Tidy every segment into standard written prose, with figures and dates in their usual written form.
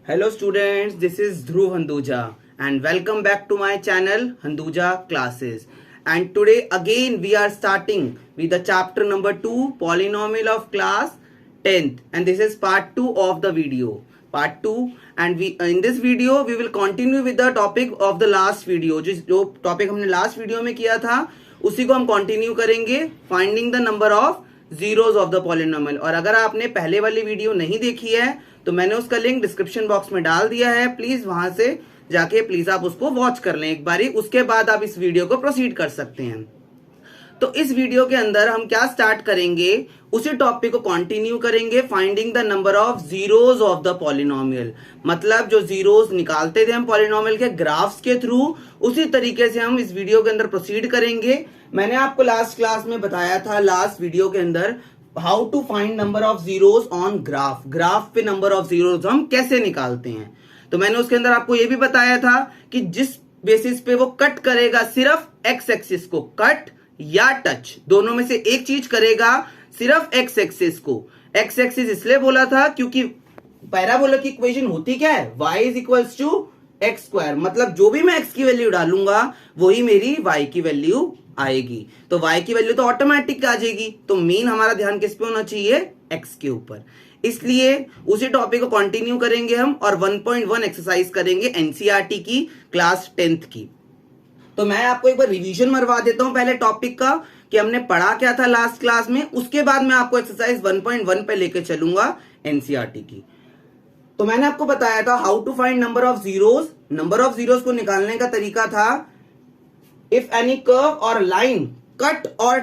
Hello students, this is Dhruv Handuja and welcome back to my channel Handuja Classes. And today again we are starting with the chapter number 2 polynomial of class 10th, and this is part 2 of the video. Part 2, and we in this video we will continue with the topic of the last video. जो topic हमने last video में किया था उसी को हम continue करेंगे, finding the number of zeros of the polynomial. और अगर आपने पहले वाली वीडियो नहीं देखी है तो मैंने उसका लिंक डिस्क्रिप्शन बॉक्स में डाल दिया है, प्लीज वहां से जाके प्लीज आप उसको वॉच कर लें एक बारी, उसके बाद आप इस वीडियो को प्रोसीड कर सकते हैं। तो इस वीडियो के अंदर हम क्या स्टार्ट करेंगे, उसी टॉपिक को कंटिन्यू करेंगे, finding the number of zeros of the polynomial. मतलब जो जीरोज निकालते थे हम पॉलिनोमियल के ग्राफ्स के थ्रू, उसी तरीके से हम इस वीडियो के अंदर प्रोसीड करेंगे। मैंने आपको लास्ट क्लास में बताया था, लास्ट वीडियो के अंदर, how to find number of zeros on graph. Graph पे नंबर ऑफ जीरोज हम कैसे निकालते हैं। तो मैंने उसके अंदर आपको यह भी बताया था कि जिस बेसिस पे वो कट करेगा सिर्फ एक्स एक्सिस को, कट या टच दोनों में से एक चीज करेगा, सिर्फ एक्स एक्सिस को। एक्स एक्सिस इसलिए बोला था क्योंकि पैराबोला की इक्वेशन होती क्या है, y is equals to x square. मतलब जो भी मैं x की वैल्यू डालूंगा वही मेरी y की वैल्यू आएगी। तो y की वैल्यू तो ऑटोमेटिक आ जाएगी। तो मेन हमारा ध्यान किस पे होना चाहिए, x के ऊपर। इसलिए उसी टॉपिक को कंटिन्यू करेंगे हम और 1.1 एक्सरसाइज करेंगे एनसीईआरटी की क्लास 10th की। तो मैं आपको एक बार रिवीजन मरवा देता हूं पहले टॉपिक का कि हमने पढ़ा क्या था लास्ट क्लास में, उसके बाद मैं आपको एक्सरसाइज 1.1 पे लेके चलूंगा एनसीईआरटी की। तो मैंने आपको बताया था how to find number of zeros. Number of zeros को निकालने का तरीका था, इफ एनी कर्व और लाइन कट और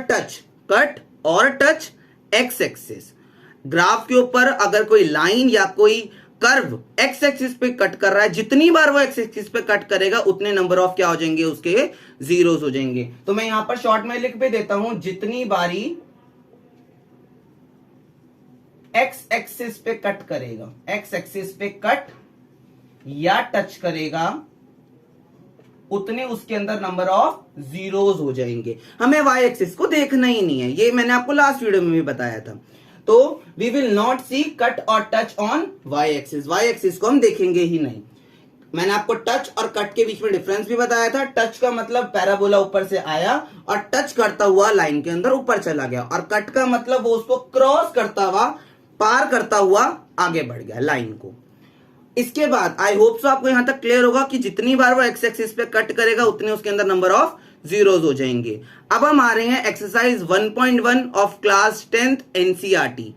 टच एक्स एक्सिस। ग्राफ के ऊपर अगर कोई लाइन या कोई कर्व एक्स एक्सिस पे कट कर रहा है, जितनी बार वो एक्स एक्सिस पे कट करेगा उतने नंबर ऑफ क्या हो जाएंगे, उसके जीरोज हो जाएंगे। तो मैं यहां पर शॉर्ट में लिख पे देता हूं, जितनी बारी एक्स एक्सिस पे कट करेगा, एक्स एक्सिस पे कट या टच करेगा, उतने उसके अंदर नंबर ऑफ जीरोज हो जाएंगे। हमें वाई एक्सिस को देखना ही नहीं है, ये मैंने आपको लास्ट वीडियो में भी बताया था। तो we will not see cut और touch on Y axis. Y axis को हम देखेंगे ही नहीं। मैंने आपको टच और कट के बीच में डिफरेंस भी बताया था। टच का मतलब पैराबोला ऊपर से आया और टच करता हुआ लाइन के अंदर ऊपर चला गया, और कट का मतलब वो उसको क्रॉस करता हुआ, पार करता हुआ आगे बढ़ गया लाइन को। इसके बाद आई होप सो आपको यहां तक क्लियर होगा कि जितनी बार वो एक्स एक्सिस पे कट करेगा उतने उसके अंदर नंबर ऑफ जीरोज हो जाएंगे। अब हम आ रहे हैं exercise 1.1 of class 10th NCERT.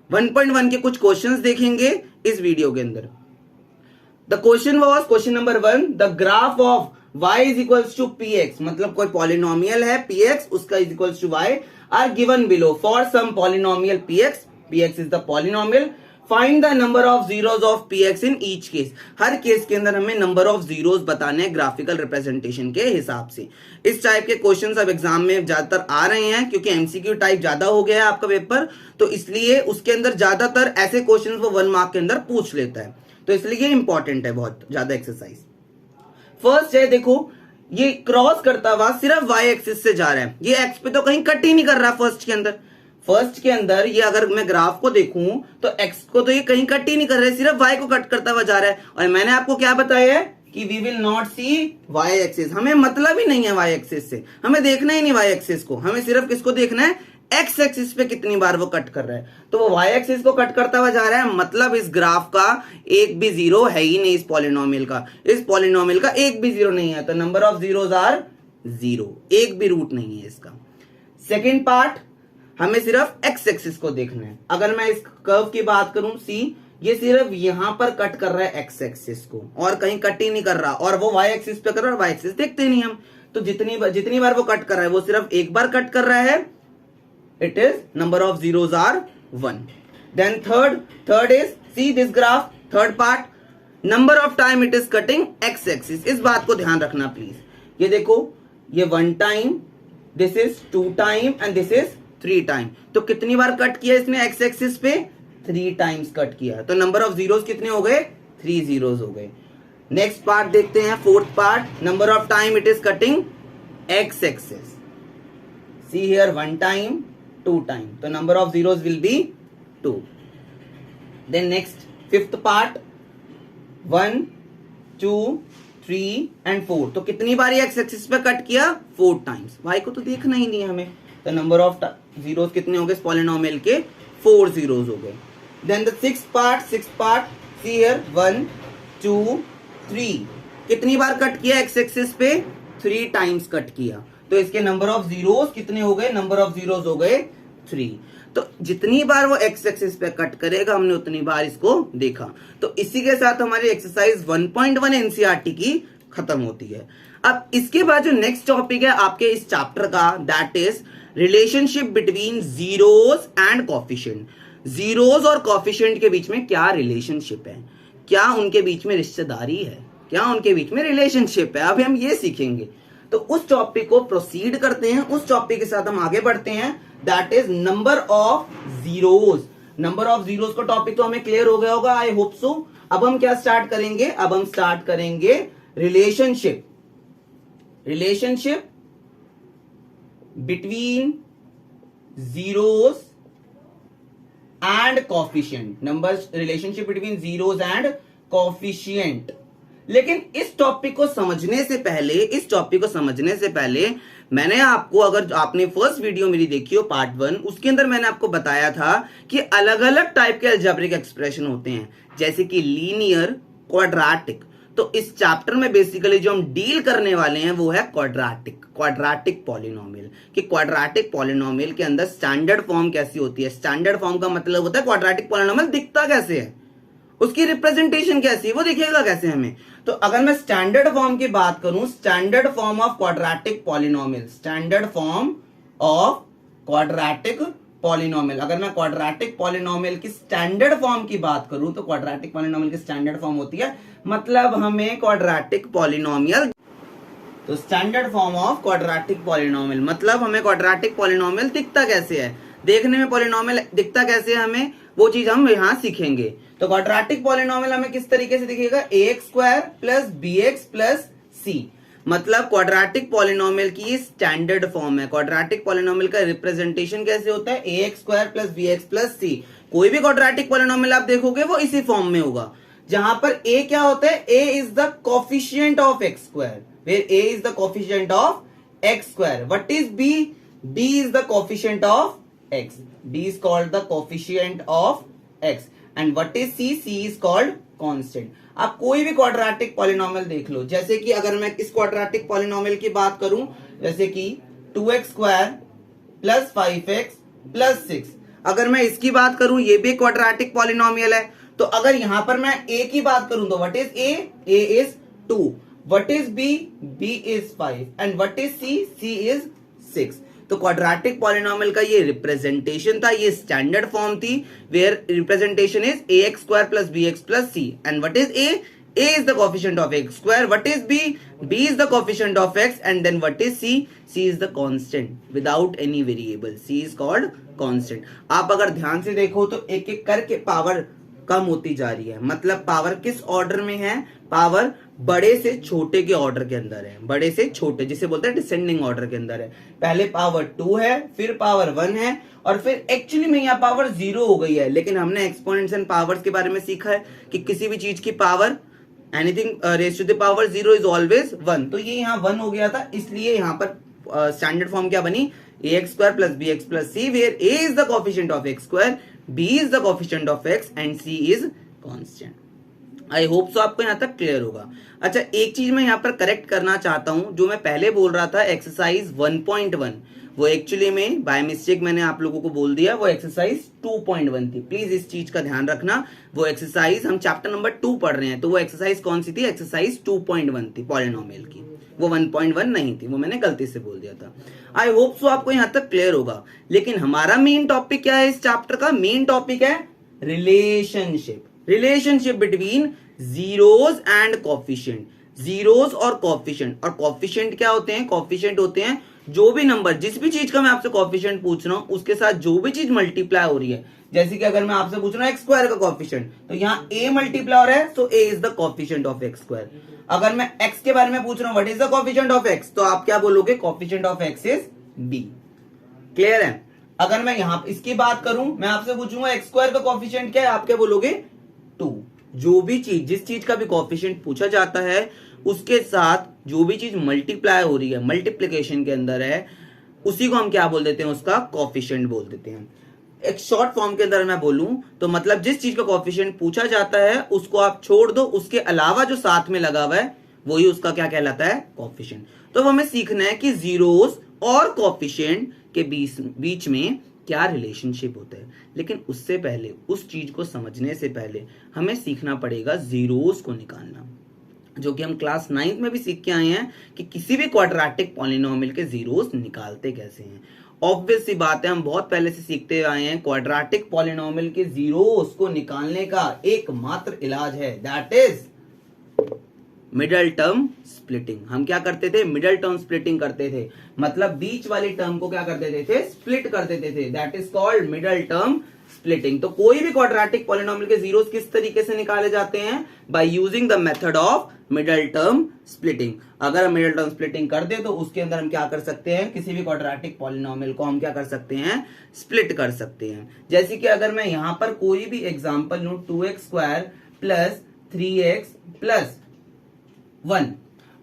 1.1 के कुछ क्वेश्चंस देखेंगे इस वीडियो के अंदर। The question was question number 1, the graph of y is equals to px। मतलब कोई पॉलिनोमियल है px, उसका is equals to y are given below for some polynomial px is the polynomial, find the number of zeros of px in each case. हर case के अंदर हमें number of zeros बताने हैं ग्राफिकल रिप्रेजेंटेशन के हिसाब से। इस टाइप के क्वेश्चंस अब एग्जाम में ज्यादातर आ रहे हैं क्योंकि एमसीक्यू टाइप ज्यादा हो गया है आपका पेपर, तो इसलिए उसके अंदर ज्यादातर ऐसे क्वेश्चंस वो 1 मार्क के अंदर पूछ लेता है। तो इसलिए ये इंपॉर्टेंट है बहुत ज्यादा एक्सरसाइज। फर्स्ट है, देखो ये क्रॉस करता हुआ सिर्फ वाई एक्सिस से जा रहा है, ये एक्स पे तो कहीं कट ही नहीं कर रहा। फर्स्ट के अंदर ये अगर मैं ग्राफ को देखूं तो एक्स को तो ये कहीं कट ही नहीं कर रहा है, सिर्फ वाई को कट करता हुआ जा रहा है। और मैंने आपको क्या बताया है कि we will not see y axis. हमें मतलब ही नहीं है वाई एक्सिस से, हमें देखना ही नहीं वाई एक्सिस को, हमें सिर्फ किसको देखना है, एक्स एक्सिस पे कितनी बार वो कट कर रहा है। तो वो वाई एक्सिस को कट करता हुआ जा रहा है, मतलब इस ग्राफ का एक भी जीरो है ही नहीं। इस पॉलिनोमियल का एक भी जीरो नहीं है, तो number of zeros are zero, एक भी रूट नहीं है इसका। सेकेंड पार्ट, हमें सिर्फ एक्स एक्सिस को देखना है। अगर मैं इस कर्व की बात करूं सी, ये सिर्फ यहां पर कट कर रहा है एक्स एक्सिस को और कहीं कट ही नहीं कर रहा, और वो वाई एक्सिस पे कर रहा है, वाई एक्सिस देखते नहीं हम। तो जितनी बार वो कट कर रहा है वो सिर्फ एक बार कट कर रहा है, it is number of zeros are 1। Then third is see this graph, third part, number of time it is cutting x axis. इस बात को ध्यान रखना प्लीज। ये देखो, ये 1 time, this is 2 time and this is 3 time. तो कितनी बार कट किया इसने एक्स एक्सिस पे, 3 टाइम्स कट किया। तो नंबर ऑफ जीरोज कितने हो गए, 3 जीरोज हो गए। नेक्स्ट पार्ट देखते हैं, fourth part, number of time it is cutting x axis. See here 1 time, 2 time, तो number of zeros will be 2। Then next fifth part, 1 2 3 and 4। तो कितनी बार एक्स एक्सिस पे कट किया? 4 टाइम्स। वाई को तो देखना ही नहीं है हमें। तो नंबर ऑफ जीरोस कितने हो गए इस पॉलिनोमियल के? 4 जीरोस हो गए। Then the six part see here 1 2 3। कितनी बार कट किया एक्स एक्सिस पे? 3 टाइम्स कट किया। तो इसके नंबर ऑफ जीरोस कितने हो गए? नंबर ऑफ जीरोस हो गए 3। तो जितनी बार वो एक्स एक्सिस पे कट करेगा हमने उतनी बार इसको देखा। तो इसी के साथ हमारी एक्सरसाइज 1.1 एनसीईआरटी की खत्म होती है। अब इसके बाद जो नेक्स्ट टॉपिक है आपके इस चैप्टर का, that is relationship between zeros and coefficient. Zeros और कोफिशिएंट के बीच में क्या रिलेशनशिप है, क्या उनके बीच में रिश्तेदारी है, क्या उनके बीच में रिलेशनशिप है, अब हम ये सीखेंगे। तो उस टॉपिक को प्रोसीड करते हैं, उस टॉपिक के साथ हम आगे बढ़ते हैं, that is number of zeros. Number of zeros का टॉपिक तो हमें क्लियर हो गया होगा, आई होप सो। अब हम क्या स्टार्ट करेंगे? अब हम स्टार्ट करेंगे relationship between zeros and coefficient. Number relationship between zeros and coefficient. लेकिन इस टॉपिक को समझने से पहले मैंने आपको, अगर आपने फर्स्ट वीडियो मेरी देखी हो पार्ट 1, उसके अंदर मैंने आपको बताया था कि अलग अलग टाइप के अलजेब्रिक एक्सप्रेशन होते हैं, जैसे कि लीनियर, क्वाड्रेटिक। तो इस चैप्टर में बेसिकली जो हम डील करने वाले हैं वो है क्वाड्रेटिक पॉलिनोमियल। कि क्वाड्रेटिक पॉलिनोमियल के अंदर स्टैंडर्ड फॉर्म कैसी होती है। स्टैंडर्ड फॉर्म का मतलब होता है क्वाड्रेटिक पॉलिनोमियल दिखता कैसे है, उसकी रिप्रेजेंटेशन कैसी है, वो देखिएगा कैसे हमें। तो अगर मैं स्टैंडर्ड फॉर्म की बात करूं, standard form of quadratic polynomial, standard form of quadratic polynomial, अगर मैं क्वाड्रेटिक पॉलिनोमियल की स्टैंडर्ड फॉर्म की बात करूं तो क्वाड्रेटिक पॉलिनोमियल की स्टैंडर्ड फॉर्म होती है, मतलब हमें क्वाड्रेटिक पॉलिनोमियल, तो standard form of quadratic polynomial मतलब हमें क्वाड्रेटिक पॉलिनोमियल दिखता कैसे है, देखने में पॉलिनोमियल दिखता कैसे है हमें, वो चीज हम यहां सीखेंगे। तो क्वाड्रेटिक पॉलिनोमियल हमें किस तरीके से दिखेगा? ax² plus bx plus c। मतलब क्वाड्रेटिक पॉलिनोमियल की स्टैंडर्ड फॉर्म है। क्वाड्रेटिक पॉलिनोमियल का रिप्रेजेंटेशन कैसे होता है? ax² plus bx plus c। कोई भी क्वाड्रेटिक पॉलिनोमियल आप देखोगे वो इसी फॉर्म में होगा, जहां पर a क्या होता है? a is the coefficient of x², where a is the coefficient of x². What is b? b is the coefficient of x. b is called the coefficient of x. And what is c? c is called constant. आप कोई भी quadratic polynomial देख लो, जैसे कि अगर मैं इस quadratic polynomial की बात करूं, जैसे कि 2x² प्लस 5x प्लस 6, अगर मैं इसकी बात करूं, ये भी क्वाड्रेटिक पॉलिनोमियल है। तो अगर यहां पर मैं a की बात करूं तो what is a? a is 2. What is b? b is 5. And what is c? c is 6. तो क्वाड्रेटिक पॉलिनोमियल का ये रिप्रेजेंटेशन था, ये स्टैंडर्ड फॉर्म थी, where representation is ax² plus bx plus c। And what is a? a is the coefficient of x². What is b? b is the coefficient of x. And then what is c? c is the constant without any variable. c is called constant. आप अगर ध्यान से देखो तो एक एक करके power कम होती जा रही है। मतलब पावर किस ऑर्डर में है? पावर बड़े से छोटे के ऑर्डर के अंदर है, बड़े से छोटे जिसे बोलते हैं डिसेंडिंग ऑर्डर के अंदर है। पहले पावर 2 है, फिर पावर 1 है, और फिर एक्चुअली में यहाँ पावर 0 हो गई है। लेकिन हमने एक्सपोनेंट्स एंड पावर्स के बारे में सीखा है कि किसी भी चीज की power, anything raise to the power 0 is always 1। तो ये यहाँ 1 हो गया था, इसलिए यहाँ पर स्टैंडर्ड फॉर्म क्या बनी? ax² plus bx plus c, where a is the coefficient of x², b is the coefficient of x and c is constant. I hope so आपको यहां तक क्लियर होगा। अच्छा, एक चीज मैं यहां पर करेक्ट करना चाहता हूं, जो मैं पहले बोल रहा था एक्सरसाइज 1.1, वो एक्चुअली में बाय मिस्टेक मैंने आप लोगों को बोल दिया, वो एक्सरसाइज 2.1 थी। प्लीज इस चीज का ध्यान रखना। वो एक्सरसाइज, हम चैप्टर नंबर 2 पढ़ रहे हैं, तो वो एक्सरसाइज कौन सी थी? एक्सरसाइज 2.1 थी पॉलिनोमियल की, वो 1.1 नहीं थी, वो मैंने गलती से बोल दिया था। आई होप सो आपको यहां तक क्लियर होगा। लेकिन हमारा मेन टॉपिक क्या है इस चैप्टर का? मेन टॉपिक है relationship between zeros and coefficient. Zeros और कोफिशिएंट, और कोफिशिएंट क्या होते हैं? कोफिशिएंट होते हैं जो भी नंबर, जिस भी चीज का मैं आपसे कोफिशिएंट पूछ रहा हूं उसके साथ जो भी चीज मल्टीप्लाई हो रही है। जैसे कि अगर मैं आपसे पूछ रहा हूं x² का कोफिशिएंट, तो यहाँ a मल्टीप्लाई हो रहा है, so a is the coefficient of x²। अगर मैं x के बारे में पूछ रहा हूं what is the coefficient of x, तो आप क्या बोलोगे? Coefficient of x is b। Clear है? अगर मैं यहां इसकी बात करूं, मैं आपसे पूछूंगा x² का कोफिशिएंट क्या है, आप क्या बोलोगे? 2। जो भी चीज, जिस चीज का भी कोएफिशिएंट पूछा जाता है उसके साथ जो भी चीज मल्टीप्लाई हो रही है, मल्टीप्लिकेशन के अंदर है, उसी को हम क्या बोल देते हैं, उसका कोएफिशिएंट बोल देते हैं। एक शॉर्ट फॉर्म के अंदर मैं बोलूं तो मतलब जिस चीज का कोएफिशिएंट पूछा जाता है उसको आप छोड़ दो, उसके अलावा जो साथ में लगा हुआ है वही उसका क्या कहलाता है, कोएफिशिएंट। तो अब हमें सीखना है कि जीरोस और कोएफिशिएंट के बीच में क्या रिलेशनशिप होता है। लेकिन उससे पहले, उस चीज को समझने से पहले हमें सीखना पड़ेगा जीरोस को निकालना, जो कि हम क्लास 9th में भी सीख के आए हैं कि किसी भी क्वाड्रेटिक पॉलिनोमियल के जीरोस निकालते कैसे हैं। ऑब्वियस सी बात है, हम बहुत पहले से सीखते आए हैं, क्वाड्रेटिक पॉलिनोमियल के जीरोस को निकालने का एकमात्र इलाज है, that is middle term splitting. हम क्या करते थे, मिडल टर्म स्प्लिटिंग करते थे, मतलब बीच वाली टर्म को क्या कर देते थे, स्प्लिट कर देते थे, that is called middle term splitting. तो कोई भी क्वाड्रेटिक पॉलिनोमियल के जीरोस किस तरीके से निकाले जाते हैं, by using the method of middle term splitting. अगर हम मिडल टर्म स्प्लिटिंग कर दे तो उसके अंदर हम क्या कर सकते हैं, किसी भी क्वाड्रेटिक पॉलिनोमियल को हम क्या कर सकते हैं, स्प्लिट कर सकते हैं। जैसे कि अगर मैं यहां पर कोई भी एग्जांपल लूं, 2x² प्लस 3x प्लस 1,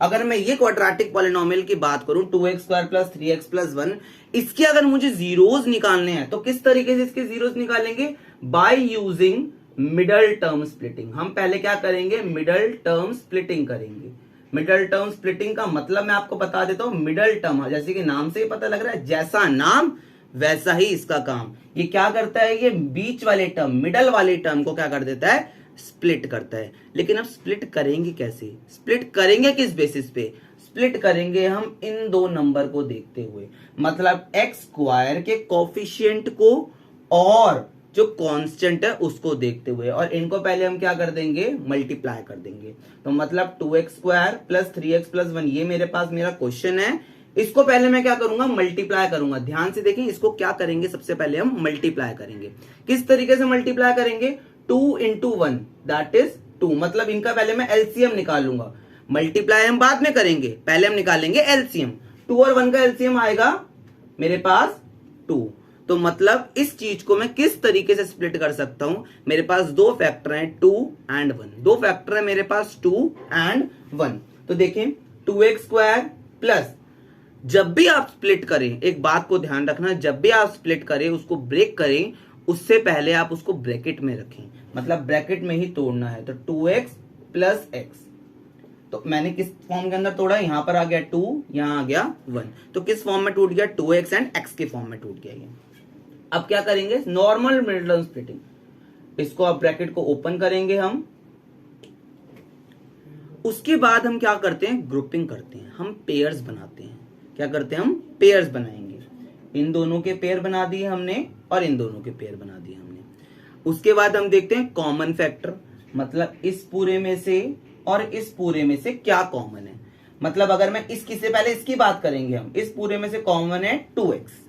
अगर मैं ये क्वाड्रेटिक पॉलिनोमियल की बात करूं 2x² प्लस 3x प्लस 1, इसके अगर मुझे जीरोस निकालने हैं तो किस तरीके से इसके जीरोस निकालेंगे, by using middle term splitting. हम पहले क्या करेंगे, मिडल टर्म स्प्लिटिंग करेंगे। मिडल टर्म स्प्लिटिंग का मतलब मैं आपको बता देता हूं, मिडल टर्म, जैसे कि नाम से ही पता लग रहा है, जैसा नाम वैसा ही इसका काम। ये क्या करता है, ये बीच वाले टर्म, मिडल वाले टर्म को क्या कर देता है, स्प्लिट करता है। लेकिन अब स्प्लिट करेंगे कैसे, स्प्लिट करेंगे किस बेसिस पे, स्प्लिट करेंगे हम इन दो नंबर को देखते हुए, मतलब x² के कोएफिशिएंट को और जो कांस्टेंट है उसको देखते हुए, और इनको पहले हम क्या कर देंगे, मल्टीप्लाई कर देंगे। तो मतलब 2x² प्लस 3x प्लस 1, ये मेरे पास मेरा क्वेश्चन है, इसको पहले मैं क्या करूंगा, मल्टीप्लाई करूंगा। ध्यान से देखें, इसको क्या करेंगे, सबसे पहले हम मल्टीप्लाई करेंगे। किस तरीके से मल्टीप्लाई करेंगे, 2 into 1 दैट इज 2, मतलब इनका पहले मैं एलसीएम निकालूंगा। मल्टीप्लाई हम बाद में करेंगे, पहले हम निकालेंगे एलसीएम। 2 और 1 का एलसीएम आएगा मेरे पास 2। तो मतलब इस चीज को मैं किस तरीके से स्प्लिट कर सकता हूं, मेरे पास दो फैक्टर हैं 2 and 1, दो फैक्टर है मेरे पास 2 and 1। तो देखें 2x² प्लस, जब भी आप स्प्लिट करें, एक बात को ध्यान रखना, जब भी आप स्प्लिट करें, उसको ब्रेक करें, उससे पहले आप उसको ब्रैकेट में रखें, मतलब ब्रैकेट में ही तोड़ना है। तो 2x प्लस x, तो मैंने किस फॉर्म के अंदर तोड़ा, यहां पर आ गया 2, यहां आ गया 1, तो किस फॉर्म में टूट गया, 2x एंड x के फॉर्म में टूट गया ये। अब क्या करेंगे, नॉर्मल मिडल टर्म स्प्लिटिंग, इसको अब ब्रैकेट को ओपन करेंगे हम, उसके बाद हम क्या करते हैं, ग्रुपिंग करते हैं, हम पेयर्स बनाते हैं। क्या करते हैं, हम पेयर्स बनाएंगे। इन दोनों के पेयर बना दिए हमने और इन दोनों के पेयर बना दिए हमने। उसके बाद हम देखते हैं कॉमन फैक्टर, मतलब इस पूरे में से और इस पूरे में से क्या कॉमन है। मतलब अगर मैं इसकी से पहले इसकी बात करेंगे हम, इस पूरे में से कॉमन है 2x,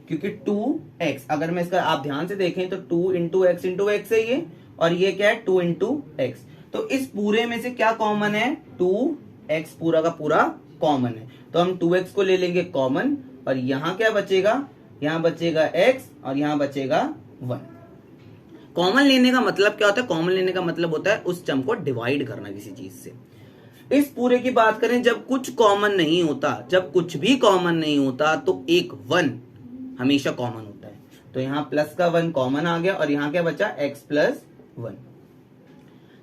क्योंकि 2x, अगर मैं इसका आप ध्यान से देखें तो 2 into x है ये, और ये क्या है 2 into x। तो इस पूरे में से क्या कॉमन है, 2x पूरा का पूरा कॉमन है। तो हम 2x को ले लेंगे कॉमन, और यहां क्या बचेगा, यहां बचेगा x और यहां बचेगा 1। कॉमन लेने का मतलब क्या होता है, कॉमन लेने का मतलब होता है उस टर्म को डिवाइड करना किसी चीज से। इस पूरे की बात करें, जब कुछ कॉमन नहीं होता, जब कुछ भी कॉमन नहीं होता, तो एक 1 हमेशा कॉमन होता है। तो यहां प्लस का 1 कॉमन आ गया, और यहां क्या बचा, x प्लस 1।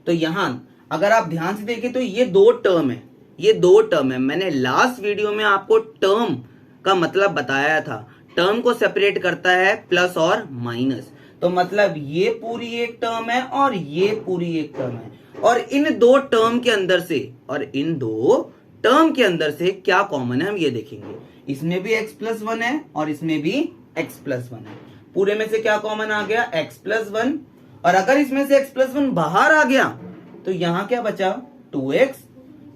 तो यहां अगर आप ध्यान से देखें तो ये दो टर्म है, ये दो टर्म है। मैंने लास्ट वीडियो में आपको टर्म का मतलब बताया था, टर्म को सेपरेट करता है प्लस और माइनस। तो मतलब ये पूरी एक टर्म है और ये पूरी एक टर्म है, और इन दो टर्म के अंदर से, और इन दो टर्म के अंदर से क्या कॉमन है हम ये देखेंगे। इसमें भी x प्लस 1 है और इसमें भी x प्लस 1 है। पूरे में से क्या कॉमन आ गया, x प्लस 1, और अगर इसमें से x प्लस 1 बाहर आ गया तो यहां क्या बचा, 2x,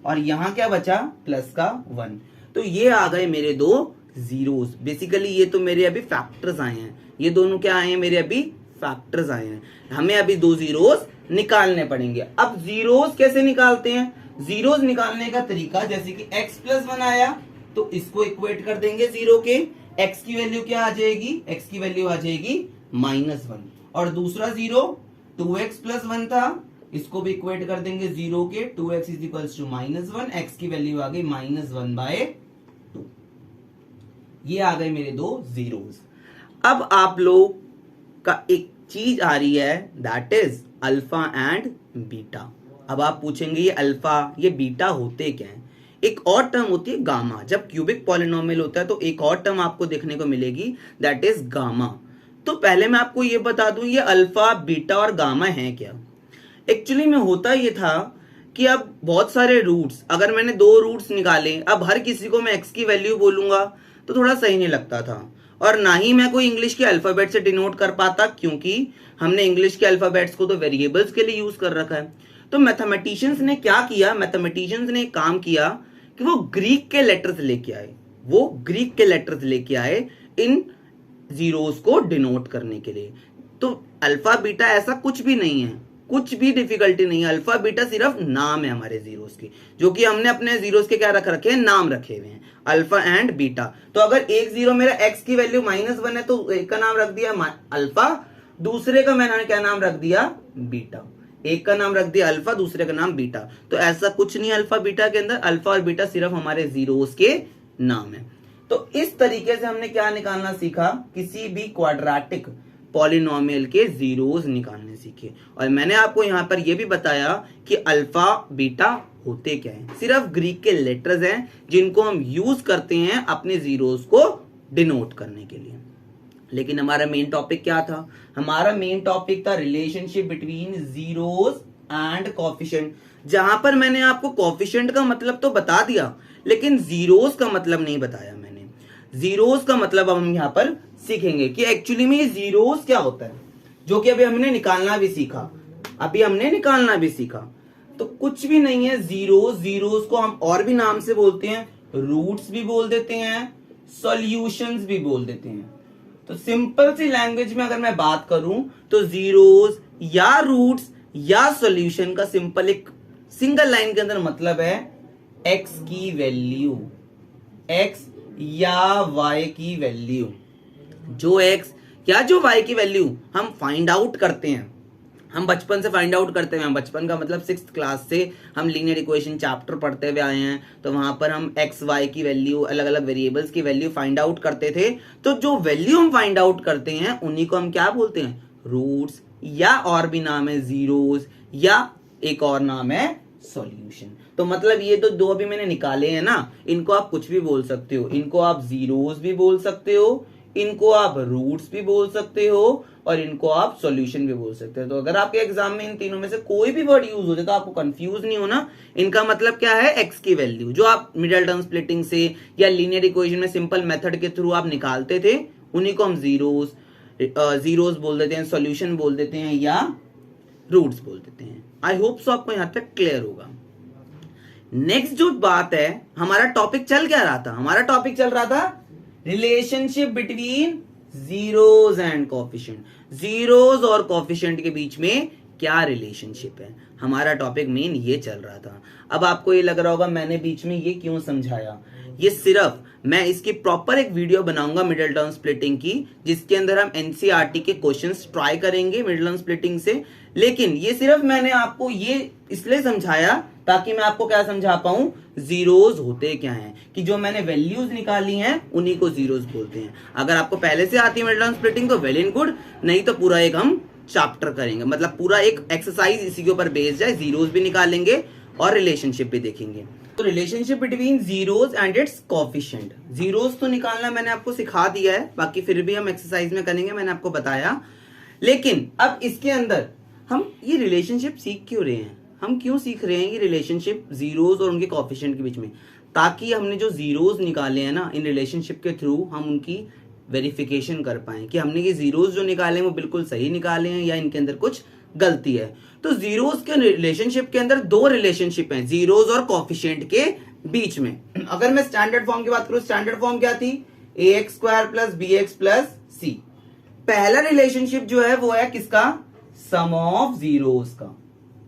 और यहां क्या बचा, प्लस का 1। तो ये आ गए मेरे दो जीरोस। बेसिकली ये तो मेरे अभी फैक्टर्स आए हैं, ये दोनों क्या आए हैं, मेरे अभी फैक्टर्स आए हैं। हमें अभी दो जीरोस निकालने पड़ेंगे। अब जीरोस कैसे निकालते हैं, जीरोस निकालने का तरीका, जैसे कि x प्लस 1 आया तो इसको इक्वेट कर देंगे जीरो के, x की वैल्यू क्या आ जाएगी, x की वैल्यू आ जाएगी -1, और दूसरा जीरो 2x प्लस 1 था इसको भी इक्वेट कर देंगे 0 के, 2x is equals to -1, x की वैल्यू आ गई -1/2। ये आ गए मेरे दो जीरोस। अब आप लोग का एक चीज आ रही है, that is alpha and beta. अब आप पूछेंगे ये अल्फा ये बीटा होते क्या हैं? एक और टर्म होती है गामा। जब क्यूबिक पॉलिनोमियल होता है तो एक और टर्म आपको देखने को मिलेगी, दैट इज गामा। तो पहले मैं आपको ये बता दूं ये अल्फा बीटा और गामा है क्या। एक्चुअली में होता ये था कि अब बहुत सारे रूट्स, अगर मैंने दो रूट्स निकाले, अब हर किसी को मैं एक्स की वैल्यू बोलूंगा तो थोड़ा सही नहीं लगता था, और ना ही मैं कोई इंग्लिश के अल्फाबेट से डिनोट कर पाता, क्योंकि हमने इंग्लिश के अल्फाबेट्स को तो वेरिएबल्स के लिए यूज कर रखा है। तो मैथमेटिशियंस ने क्या किया, मैथमेटिशियंस ने एक काम किया कि वो ग्रीक के लेटर्स लेके आए, वो ग्रीक के लेटर्स लेके आए इन जीरोस को डिनोट करने के लिए। तो अल्फा बीटा ऐसा कुछ भी नहीं है, कुछ भी डिफिकल्टी नहीं है। अल्फा बीटा सिर्फ नाम है हमारे जीरोस की, जो कि हमने अपने जीरोस के क्या रख रखे हैं, नाम रखे हुए हैं, अल्फा एंड बीटा। तो अगर एक जीरो मेरा एक्स की वैल्यू -1 है तो एक का नाम रख दिया अल्फा, दूसरे का मैंने क्या नाम रख दिया, बीटा। एक का नाम रख दिया अल्फा, दूसरे का नाम बीटा। तो ऐसा कुछ नहीं अल्फा बीटा के अंदर, अल्फा और बीटा सिर्फ हमारे जीरोस के नाम है। तो इस तरीके से हमने क्या निकालना सीखा, किसी भी क्वाड्रेटिक पॉलिनोमियल के जीरोस निकालने सीखे। और मैंने आपको यहां पर यह भी बताया कि अल्फा बीटा होते क्या है, सिर्फ ग्रीक के लेटर्स हैं जिनको हम यूज करते हैं अपने जीरोस को डिनोट करने के लिए। लेकिन हमारा मेन टॉपिक क्या था, हमारा मेन टॉपिक था relationship between zeros and coefficient, जहां पर मैंने आपको कोफिशिएंट का मतलब तो बता दिया, लेकिन जीरोस का मतलब नहीं बताया मैंने। जीरोस का मतलब अब हम यहां पर सीखेंगे कि एक्चुअली में ये जीरोस क्या होता है, जो कि अभी हमने निकालना भी सीखा, अभी हमने निकालना भी सीखा। तो कुछ भी नहीं है जीरोस, जीरोस को हम और भी नाम से बोलते हैं, रूट्स भी बोल देते हैं, सॉल्यूशंस भी बोल देते हैं। तो सिंपल सी लैंग्वेज में अगर मैं बात करूं तो जीरोस या रूट्स या सॉल्यूशन का सिंपल एक सिंगल लाइन के अंदर मतलब है एक्स की वैल्यू, एक्स या वाई की वैल्यू। जो एक्स या जो वाई की वैल्यू हम फाइंड आउट करते हैं, हम बचपन से फाइंड आउट करते हैं, बचपन का मतलब 6th क्लास से हम लीनियर इक्वेशन चैप्टर पढ़ते हुए आए हैं, तो वहां पर हम एक्स वाई की वैल्यू, अलग अलग वेरिएबल्स की वैल्यू फाइंड आउट करते थे। तो जो वैल्यू हम फाइंड आउट करते हैं उन्हीं को हम क्या बोलते हैं, रूट्स, या और भी नाम है जीरोस, या एक और नाम है सॉल्यूशन। तो मतलब ये तो दो अभी मैंने निकाले हैं ना, इनको आप कुछ भी बोल सकते हो, इनको आप जीरोस भी बोल सकते हो, इनको आप रूट्स भी बोल सकते हो, और इनको आप सॉल्यूशन भी बोल सकते हो। तो अगर आपके एग्जाम में इन तीनों में से कोई भी वर्ड यूज हो जाए तो आपको कंफ्यूज नहीं होना, इनका मतलब क्या है, एक्स की वैल्यू जो आप मिडिल टर्म स्प्लिटिंग से या लीनियर इक्वेशन में सिंपल मेथड के थ्रू आप निकालते थे, उन्हीं को हम जीरोस बोल देते हैं, सॉल्यूशन बोल देते हैं, या रूट्स बोल देते हैं। आई होप सो आपको यहां तक क्लियर होगा। नेक्स्ट जो बात है, हमारा टॉपिक चल क्या रहा था, हमारा टॉपिक चल रहा था relationship between zeros and coefficient. Zeros और कोफिशिएंट के बीच में क्या रिलेशनशिप है, हमारा टॉपिक मेन ये चल रहा था। अब आपको ये लग रहा होगा मैंने बीच में ये क्यों समझाया, ये सिर्फ मैं इसकी प्रॉपर एक वीडियो बनाऊंगा मिडिल टर्म स्प्लिटिंग की, जिसके अंदर हम एनसीईआरटी के क्वेश्चंस ट्राई करेंगे मिडिल टर्म स्प्लिटिंग से। लेकिन ये सिर्फ मैंने आपको ये इसलिए समझाया ताकि मैं आपको क्या समझा पाऊं, जीरोस होते क्या हैं, कि जो मैंने वैल्यूज निकाली हैं उन्हीं को जीरोस बोलते हैं। अगर आपको पहले से आती है मिडिल टर्म स्प्लिटिंग तो वेल एंड गुड, नहीं तो पूरा एक हम चैप्टर करेंगे, मतलब पूरा एक एक्सरसाइज इसी के ऊपर बेस्ड है, जीरोस भी निकालेंगे और रिलेशनशिप भी देखेंगे। तो relationship between zeros and it's coefficient, zeros तो निकालना मैंने आपको सिखा दिया है, बाकी फिर भी हम एक्सरसाइज में करेंगे, मैंने आपको बताया। लेकिन अब इसके अंदर हम ये रिलेशनशिप सीख क्यों रहे हैं, हम क्यों सीख रहे हैं ये रिलेशनशिप जीरोस और उनके कोफिशिएंट के बीच में, ताकि हमने जो जीरोस निकाले हैं ना इन रिलेशनशिप के थ्रू हम उनकी वेरिफिकेशन कर पाए कि हमने ये जीरोस जो निकाले हैं वो बिल्कुल सही निकाले हैं या इनके अंदर कुछ गलती है। तो जीरोस के रिलेशनशिप के अंदर दो रिलेशनशिप हैं जीरोस और कोफिशिएंट के बीच में। अगर मैं स्टैंडर्ड फॉर्म की बात करूं, स्टैंडर्ड फॉर्म क्या थी, ax² + bx + c। पहला रिलेशनशिप जो है वो है किसका, सम ऑफ जीरोस का।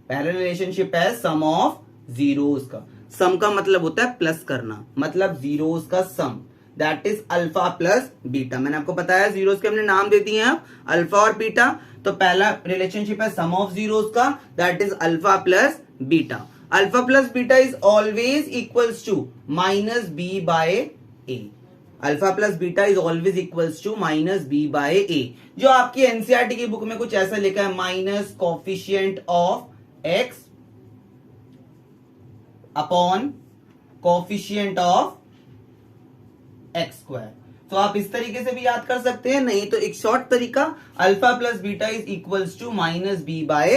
पहला रिलेशनशिप है सम ऑफ जीरोस का। सम का मतलब होता है प्लस करना, मतलब जीरोस का sum, that is alpha plus beta. मैंने आपको बताया जीरोस के हमने नाम दे दिए हैं अल्फा और बीटा। तो पहला रिलेशनशिप है सम ऑफ जीरोस का, that is alpha plus beta. Alpha plus beta is always equals to minus B by A. Alpha plus beta is always equals to minus B by A. जो आपकी NCERT की book में कुछ ऐसा लिखा है, minus coefficient of x upon coefficient of x square. तो आप इस तरीके से भी याद कर सकते हैं, नहीं तो एक शॉर्ट तरीका alpha plus beta is equals to minus B by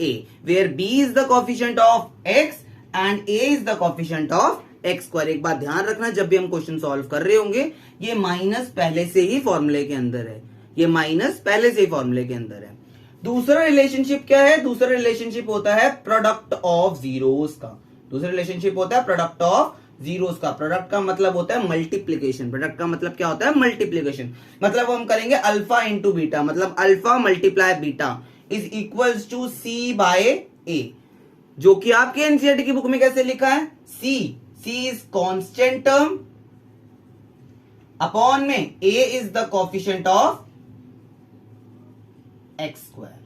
a, where b is the coefficient of x and a is the coefficient of x square. एक बात ध्यान रखना, जब भी हम क्वेश्चन सॉल्व कर रहे होंगे, ये माइनस पहले से ही फॉर्मूले के अंदर है, ये माइनस पहले से ही फॉर्मूले के अंदर है। दूसरा रिलेशनशिप क्या है? दूसरा रिलेशनशिप होता है प्रोडक्ट ऑफ जीरोस का। दूसरा रिलेशनशिप होता है प्रोडक्ट ऑफ जीरोस का। प्रोडक्ट का मतलब होता है मल्टीप्लीकेशन। प्रोडक्ट का मतलब क्या होता है? मल्टीप्लीकेशन। मतलब हम करेंगे अल्फा इंटू बीटा, मतलब alpha multiply beta is equals to C by A, जो कि आपके एनसीईआरटी की बुक में कैसे लिखा है? C is constant term upon में A is the coefficient of x square.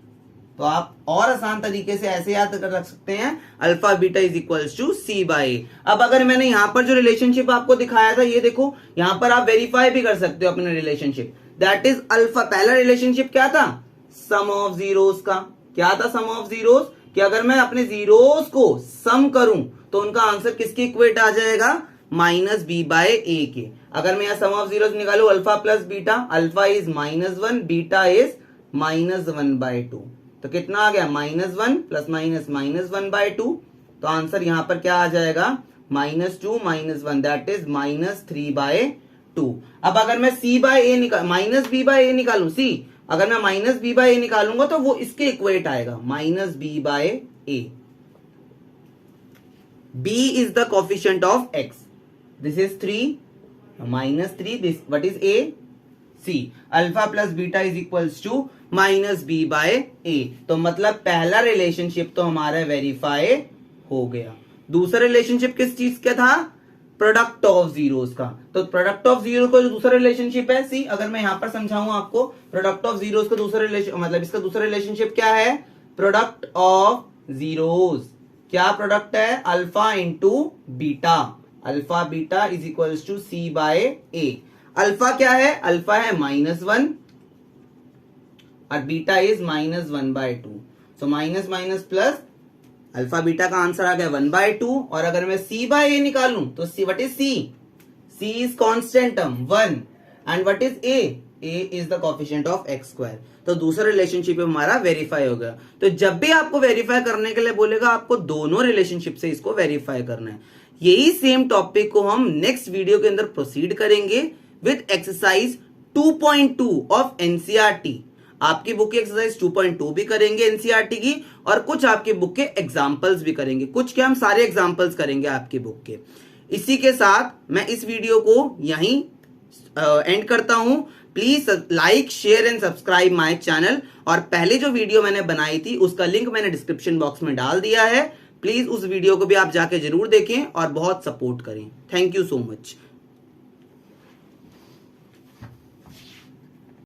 तो आप और आसान तरीके से ऐसे याद कर रख सकते हैं, alpha beta is equals to C by A. अब अगर मैंने यहां पर जो रिलेशनशिप आपको दिखाया था, ये देखो, यहां पर आप वेरीफाई भी कर सकते हो अपने रिलेशनशिप, दैट इज अल्फा। पहला रिलेशनशिप क्या था? सम ऑफ जीरोस का। क्या था सम ऑफ जीरोस? कि अगर मैं अपने जीरोस को सम करूं तो उनका आंसर किसके इक्वेट आ जाएगा? माइनस बी बाय ए के। अगर मैं यहां सम ऑफ जीरोस निकालू, alpha plus beta, alpha is -1, beta is -1/2, तो कितना आ गया? -1 प्लस माइनस -1/2। तो आंसर यहां पर क्या आ जाएगा? -2 -1, दैट इज -3/2। अब अगर मैं सी बाय ए निकाल माइनस बी बाय ए निकालू, सी अगर मैं माइनस बी बाय ए निकालूंगा तो वो इसके इक्वेट आएगा, minus B by A. B is the coefficient of X, this is 3 -3, this what is A? C. Alpha plus beta is equals to minus B by A. तो मतलब पहला relationship तो हमारा वेरीफाई हो गया। दूसरा रिलेशनशिप किस चीज का था? प्रोडक्ट ऑफ जीरोस का। तो प्रोडक्ट ऑफ जीरो का जो दूसरा रिलेशनशिप है, सी अगर मैं यहां पर समझाऊं आपको, प्रोडक्ट ऑफ जीरोस का दूसरा रिलेशन, मतलब इसका दूसरा रिलेशनशिप क्या है? Product of zeros. क्या प्रोडक्ट है? Alpha into beta. Alpha beta is equals to C by A. Alpha क्या है? अल्फा है -1 और beta is -1/2। So minus minus plus, alpha beta का आंसर आ गया 1/2। और अगर मैं सी बाय ए निकालूं तो C, what is C? C is constant term 1 and what is A? A is the coefficient of x square. तो दूसरा रिलेशनशिप हमारा वेरीफाई हो गया। तो जब भी आपको वेरीफाई करने के लिए बोलेगा, आपको दोनों रिलेशनशिप से इसको वेरीफाई करना है। यही सेम टॉपिक को हम नेक्स्ट वीडियो के अंदर प्रोसीड करेंगे विद एक्सरसाइज 2.2 ऑफ एनसीईआरटी। आपकी बुक की एक्सरसाइज 2.2 भी करेंगे एनसीईआरटी की, और कुछ आपकी बुक के एग्जाम्पल्स भी करेंगे। कुछ क्या, हम सारे एग्जाम्पल्स करेंगे आपकी बुक के। इसी के साथ मैं इस वीडियो को यहीं एंड करता हूं। Please like, share and subscribe my channel. और पहले जो वीडियो मैंने बनाई थी उसका लिंक मैंने डिस्क्रिप्शन बॉक्स में डाल दिया है। प्लीज उस वीडियो को भी आप जाके जरूर देखें और बहुत सपोर्ट करें। Thank you so much.